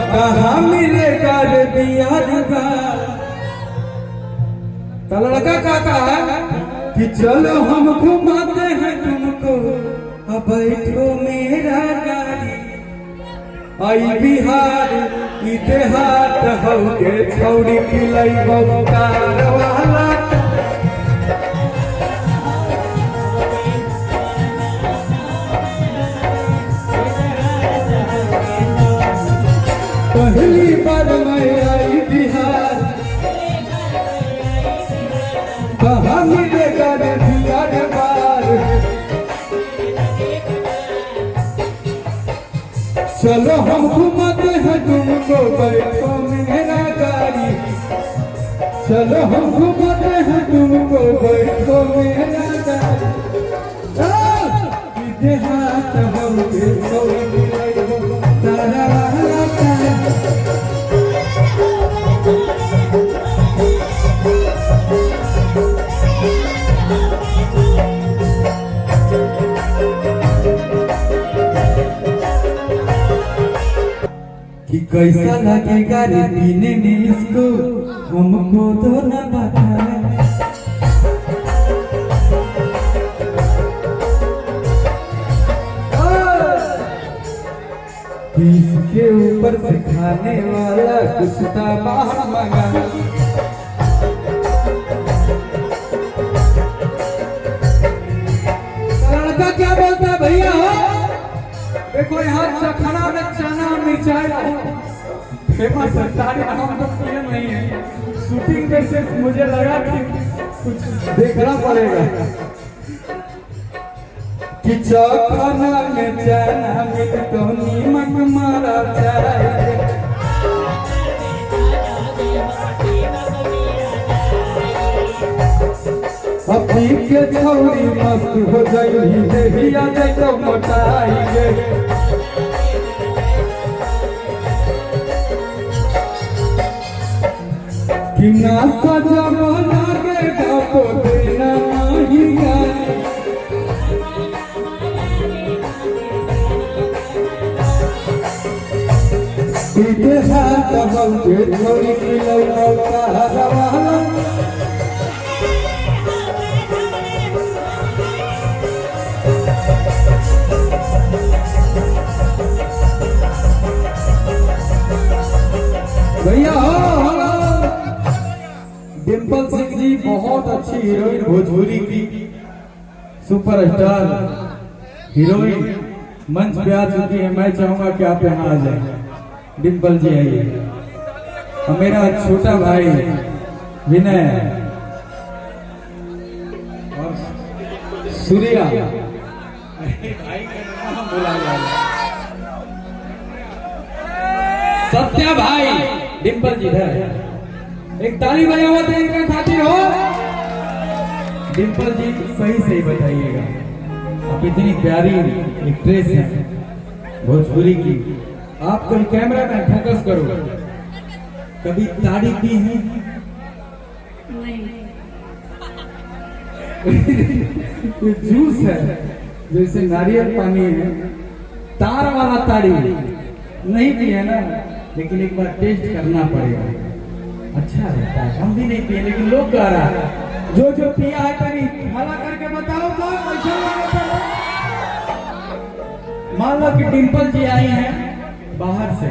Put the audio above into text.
कहाँ मिलेगा रे बिहार का। तो लड़का कहता है कि चलो हम घुमाते हैं तुमको, अब बैठो मेरा गाड़ी। आई बिहार इतिहास हो के छौड़ी पिलाई बबकार वाला। पहली बार मैं आई बिहार, कहाँ मिलेगा रे बिहार बार। चलो हम घुमाते हैं तुमको, बैठो मेरा गाड़ी। चलो हम घुमाते हैं तुमको, बैठो मेरा गाड़ी। इतिहास हम के तारा कि कैसा लगेगा रे पीने में इसको, हमको तो न पता है। इसके ऊपर से खाने वाला कुछ बाहर मंगा। लड़का क्या बोलता है भैया? देखो यहाँ चखना में चना मिर्चाई फेमस है, सारे नाम तो क्लियर नहीं है। शूटिंग में से मुझे लगा कि कुछ देखना पड़ेगा कि चखना में चना मिर्चो नीमक मारा जाए। अभी के छौरी मस्त हो जाई, देहिया देखो मोटाई गे। कि ना सजा लागेगा तो देना नहीं गाली। इतिहास हम के छोरी मिलई नौका वाला। भैया हो डिम्पल सिंह जी बहुत अच्छी हीरोइन, भोजपुरी की सुपरस्टार हीरोइन मंच पे आ चुकी है। मैं चाहूंगा कि आप यहाँ आ जाए। डिम्पल जी आइए। और मेरा छोटा भाई विनय और सूर्या सत्या भाई, डिम्पल जी है। एक ताली बजाओ तो इनका खातिर हो। डिम्पल जी सही सही बताइएगा, आप इतनी प्यारी एक्ट्रेस हैं भोजपुरी की। आप कोई कैमरा में फोकस करो, कभी ताड़ी पी है? जूस है जैसे नारियल पानी है, तार वाला ताड़ी नहीं पिए ना, लेकिन एक बार टेस्ट करना पड़ेगा, अच्छा रहता है। हम भी नहीं पिए लेकिन लोग कह रहा है। जो जो पिया है कभी हाला करके बताओ तो मान लो कि डिम्पल जी आई हैं बाहर से।